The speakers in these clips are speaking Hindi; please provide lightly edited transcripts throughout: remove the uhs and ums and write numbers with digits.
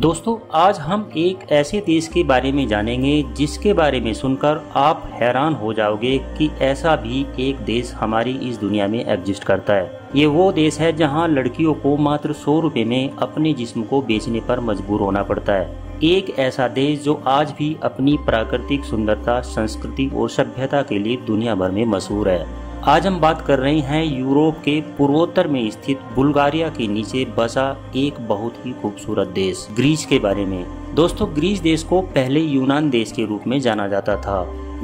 दोस्तों आज हम एक ऐसे देश के बारे में जानेंगे जिसके बारे में सुनकर आप हैरान हो जाओगे कि ऐसा भी एक देश हमारी इस दुनिया में एग्जिस्ट करता है। ये वो देश है जहां लड़कियों को मात्र 100 रुपए में अपने जिस्म को बेचने पर मजबूर होना पड़ता है। एक ऐसा देश जो आज भी अपनी प्राकृतिक सुंदरता, संस्कृति और सभ्यता के लिए दुनिया भर में मशहूर है। आज हम बात कर रहे हैं यूरोप के पूर्वोत्तर में स्थित बुल्गारिया के नीचे बसा एक बहुत ही खूबसूरत देश ग्रीस के बारे में। दोस्तों ग्रीस देश को पहले यूनान देश के रूप में जाना जाता था।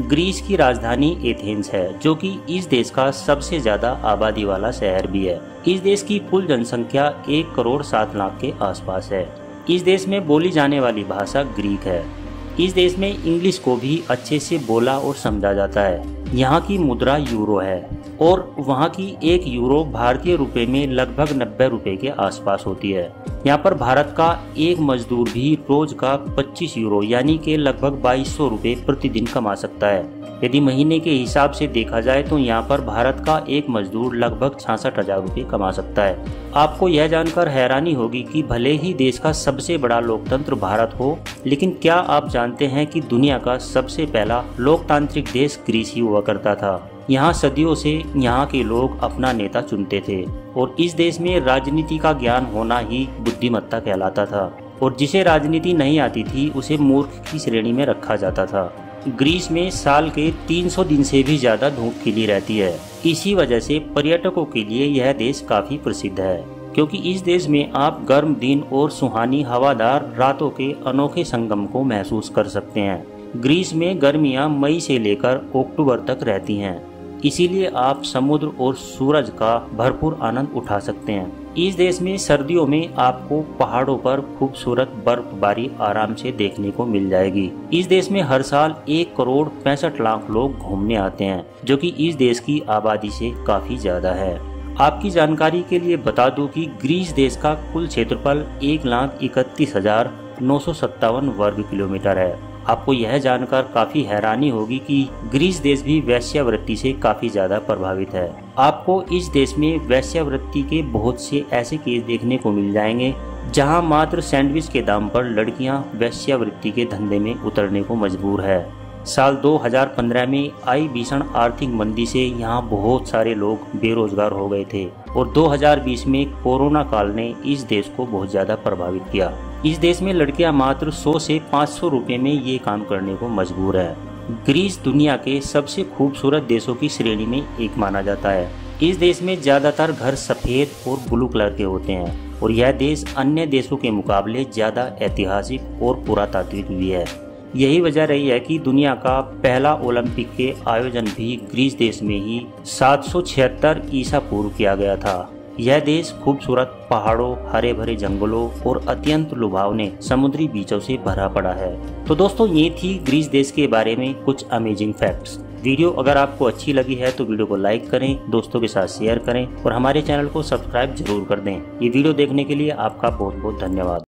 ग्रीस की राजधानी एथेंस है जो कि इस देश का सबसे ज्यादा आबादी वाला शहर भी है। इस देश की कुल जनसंख्या 1 करोड़ 7 लाख के आसपास है। इस देश में बोली जाने वाली भाषा ग्रीक है। इस देश में इंग्लिश को भी अच्छे से बोला और समझा जाता है। यहाँ की मुद्रा यूरो है और वहाँ की 1 यूरो भारतीय रुपए में लगभग 90 रुपए के आसपास होती है। यहाँ पर भारत का एक मजदूर भी रोज का 25 यूरो यानी कि लगभग 2200 रुपए प्रतिदिन कमा सकता है। यदि महीने के हिसाब से देखा जाए तो यहाँ पर भारत का एक मजदूर लगभग 66,000 रुपए कमा सकता है। आपको यह जानकर हैरानी होगी कि भले ही देश का सबसे बड़ा लोकतंत्र भारत हो, लेकिन क्या आप जानते हैं कि दुनिया का सबसे पहला लोकतांत्रिक देश ग्रीस ही हुआ करता था। यहाँ सदियों से यहाँ के लोग अपना नेता चुनते थे और इस देश में राजनीति का ज्ञान होना ही बुद्धिमत्ता कहलाता था और जिसे राजनीति नहीं आती थी उसे मूर्ख की श्रेणी में रखा जाता था। ग्रीस में साल के 300 दिन से भी ज्यादा धूप खिली रहती है। इसी वजह से पर्यटकों के लिए यह देश काफी प्रसिद्ध है क्योंकि इस देश में आप गर्म दिन और सुहानी हवादार रातों के अनोखे संगम को महसूस कर सकते हैं। ग्रीस में गर्मियां मई से लेकर अक्टूबर तक रहती हैं, इसीलिए आप समुद्र और सूरज का भरपूर आनंद उठा सकते हैं। इस देश में सर्दियों में आपको पहाड़ों पर खूबसूरत बर्फबारी आराम से देखने को मिल जाएगी। इस देश में हर साल 1 करोड़ 65 लाख लोग घूमने आते हैं जो कि इस देश की आबादी से काफी ज्यादा है। आपकी जानकारी के लिए बता दूं कि ग्रीस देश का कुल क्षेत्रफल 1,31,957 वर्ग किलोमीटर है। आपको यह जानकर काफी हैरानी होगी कि ग्रीस देश भी वेश्यावृत्ति से काफी ज्यादा प्रभावित है। आपको इस देश में वेश्यावृत्ति के बहुत से ऐसे केस देखने को मिल जाएंगे जहां मात्र सैंडविच के दाम पर लड़कियां वेश्यावृत्ति के धंधे में उतरने को मजबूर है। साल 2015 में आई भीषण आर्थिक मंदी से यहाँ बहुत सारे लोग बेरोजगार हो गए थे और 2020 में कोरोना काल ने इस देश को बहुत ज्यादा प्रभावित किया। इस देश में लड़कियां मात्र 100 से 500 रुपए में ये काम करने को मजबूर है। ग्रीस दुनिया के सबसे खूबसूरत देशों की श्रेणी में एक माना जाता है। इस देश में ज्यादातर घर सफेद और ब्लू कलर के होते हैं और यह देश अन्य देशों के मुकाबले ज्यादा ऐतिहासिक और पुरातात्विक भी है। यही वजह रही है कि दुनिया का पहला ओलंपिक के आयोजन भी ग्रीस देश में ही 776 ईसा पूर्व किया गया था। यह देश खूबसूरत पहाड़ों, हरे भरे जंगलों और अत्यंत लुभावने समुद्री बीचों से भरा पड़ा है। तो दोस्तों ये थी ग्रीस देश के बारे में कुछ अमेजिंग फैक्ट्स। वीडियो अगर आपको अच्छी लगी है तो वीडियो को लाइक करें, दोस्तों के साथ शेयर करें और हमारे चैनल को सब्सक्राइब जरूर कर दें। ये वीडियो देखने के लिए आपका बहुत बहुत धन्यवाद।